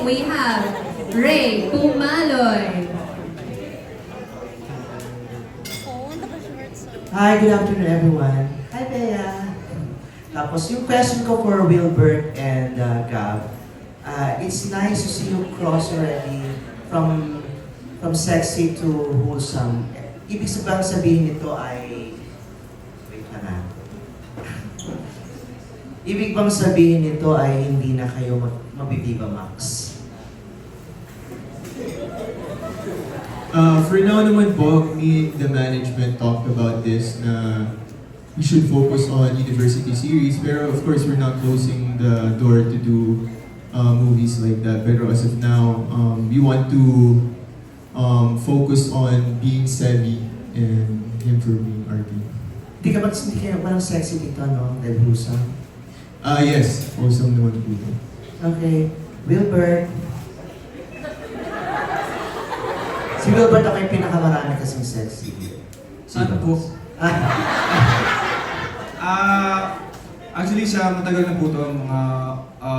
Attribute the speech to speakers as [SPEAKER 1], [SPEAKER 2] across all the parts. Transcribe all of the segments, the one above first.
[SPEAKER 1] we have Ray Pumaloy.
[SPEAKER 2] Hi, good afternoon everyone. Hi, Bea. Tapos yung question ko for Wilbert and Gab, it's nice to see you cross already from sexy to wholesome. Ibig sabihin nito ay... Wait na nga. Ibig bang sabihin nito ay hindi na kayo mabibiba Max?
[SPEAKER 3] For now naman po, me and the management talked about this na we should focus on university series. Pero of course, we're not closing the door to do movies like that. Pero as of now, we want to focus on being savvy and him for being RP.
[SPEAKER 2] Hindi kayo parang sexy dito, no? Dahil wholesome.
[SPEAKER 3] Yes. Wholesome naman po ito.
[SPEAKER 2] Okay. Wilbert. Si Wilbert ako yung pinakamarami kasing sexy.
[SPEAKER 4] Saan po? Actually, sa matagal na po ito, mga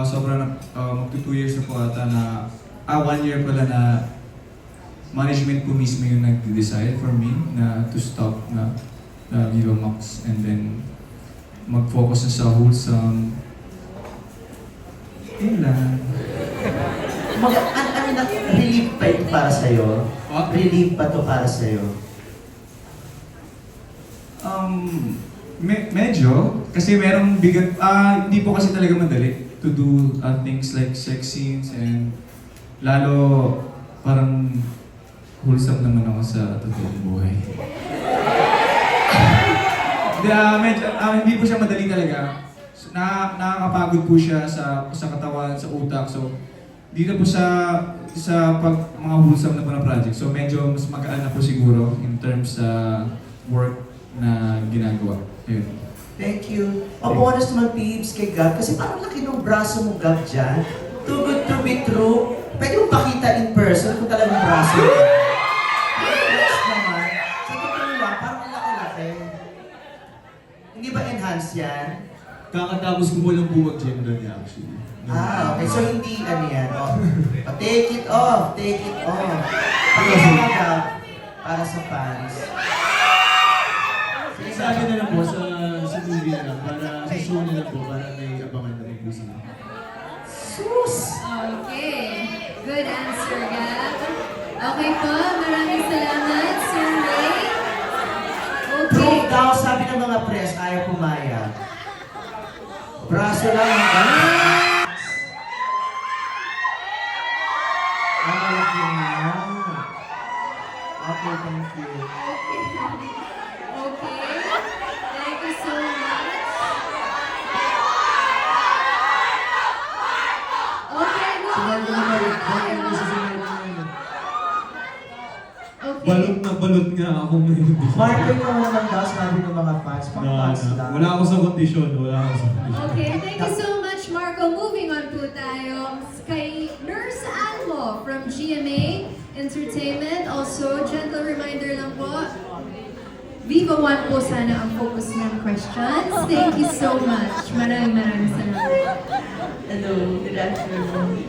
[SPEAKER 4] sobra na, magto 2 years na po ata na, 1 year pala na management po mismo yung nag-decide for me na to stop na Viva Max and then mag-focus na sa wholesome. Yun lang.
[SPEAKER 2] Relief pa ito para sa'yo?
[SPEAKER 4] What?
[SPEAKER 2] Relief pa ito para sa'yo?
[SPEAKER 4] Medyo. Kasi merong bigat, hindi po kasi talaga madali to do things like sex scenes and lalo parang wholesome naman ako sa totoong buhay. Hindi po siya madali talaga. So, nakakapagod po siya sa katawan, sa utak. So, dito po sa mga wholesome na po na project. So, medyo mas magaan na po siguro in terms sa work na ginagawa. Ayun.
[SPEAKER 2] Thank you. Bonus naman, Peeps, kay Gab. Kasi parang laki ng braso mo, Gab, dyan. Too good to be true. Pwede mo pakita in person kung talagang braso mo. Yes naman. Sa totoo lang, parang laki-laki. Hindi ba enhance yan?
[SPEAKER 3] Kakatapos ko po lang po mag-gym doon actually.
[SPEAKER 2] Okay. So hindi ano yan. Oh. Take it off. Take it off. Pakita mo, Gab, para sa fans.
[SPEAKER 3] Sa akin na lang po, sa movie na lang, para sa show na lang po, para may abangan na rin po sila.
[SPEAKER 2] Sus!
[SPEAKER 1] Okay. Good answer, Gab. Okay po, maraming salamat, Sir Ray. Okay.
[SPEAKER 2] Prove daw, sabi ng mga press, ayaw pumayag. Braso lang ang ganas. Okay, thank you.
[SPEAKER 1] Okay. Thank you so much. Okay, moving on. Okay.
[SPEAKER 3] Balot na balot nga ako ngayon.
[SPEAKER 2] Marco yung naman daw, sabi ng mga fans. Mga fans lang.
[SPEAKER 3] Wala ako sa kondisyon, wala ako sa kondisyon.
[SPEAKER 1] Okay, thank you so much, Marco. Moving on po tayo kay Nurse Almo from GMA Entertainment. Also, gentle reminder lang po, Viva One po sana ang focus ng questions. Thank you so much. Maraming salamat.
[SPEAKER 5] Hello, good afternoon.